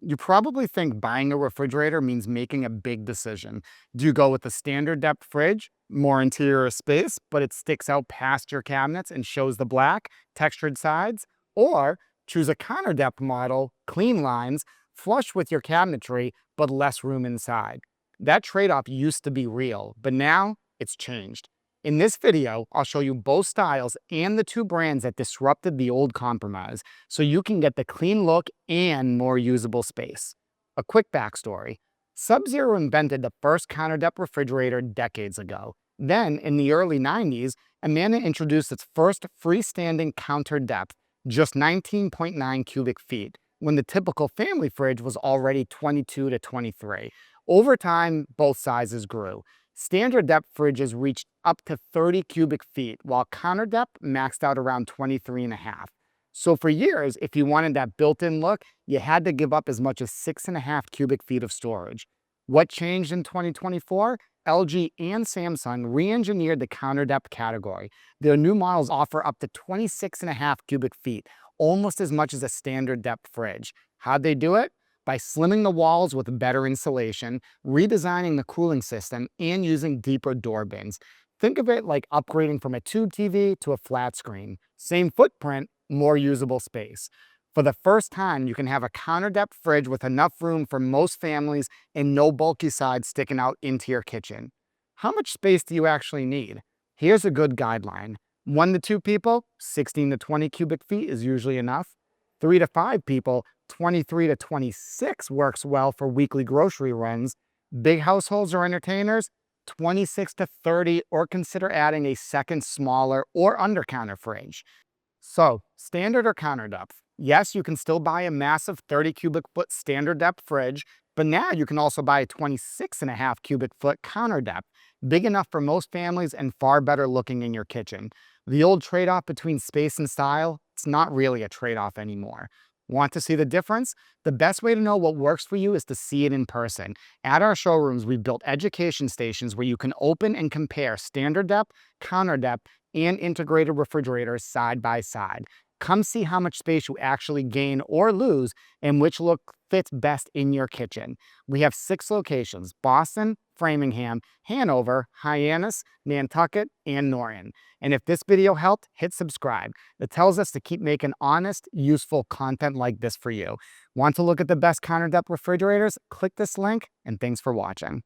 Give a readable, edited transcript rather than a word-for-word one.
You probably think buying a refrigerator means making a big decision. Do you go with a standard depth fridge, more interior space, but it sticks out past your cabinets and shows the black, textured sides? Or choose a counter depth model, clean lines, flush with your cabinetry, but less room inside? That trade off used to be real, but now it's changed. In this video, I'll show you both styles and the two brands that disrupted the old compromise, so you can get the clean look and more usable space. A quick backstory. Sub-Zero invented the first counter-depth refrigerator decades ago. Then, in the early 90s, Amana introduced its first freestanding counter-depth, just 19.9 cubic feet, when the typical family fridge was already 22 to 23. Over time, both sizes grew. Standard depth fridges reached up to 30 cubic feet, while counter depth maxed out around 23 and a half. So for years, if you wanted that built-in look, you had to give up as much as 6.5 cubic feet of storage. What changed in 2024? LG and Samsung re-engineered the counter depth category. Their new models offer up to 26.5 cubic feet, almost as much as a standard depth fridge. How'd they do it? By slimming the walls with better insulation, redesigning the cooling system, and using deeper door bins. Think of it like upgrading from a tube TV to a flat screen. Same footprint, more usable space. For the first time, you can have a counter depth fridge with enough room for most families and no bulky sides sticking out into your kitchen. How much space do you actually need? Here's a good guideline. 1 to 2 people, 16 to 20 cubic feet is usually enough. 3 to 5 people, 23 to 26 works well for weekly grocery runs. Big households or entertainers, 26 to 30, or consider adding a second smaller or under counter fridge. So, standard or counter depth? Yes, you can still buy a massive 30 cubic foot standard depth fridge, but now you can also buy a 26.5 cubic foot counter depth, big enough for most families and far better looking in your kitchen. The old trade-off between space and style, it's not really a trade-off anymore. Want to see the difference? The best way to know what works for you is to see it in person. At our showrooms, we've built education stations where you can open and compare standard depth, counter depth, and integrated refrigerators side by side. Come see how much space you actually gain or lose and which look fits best in your kitchen. We have 6 locations: Boston, Framingham, Hanover, Hyannis, Nantucket, and Norton. And if this video helped, hit subscribe. It tells us to keep making honest, useful content like this for you. Want to look at the best counter depth refrigerators? Click this link, and thanks for watching.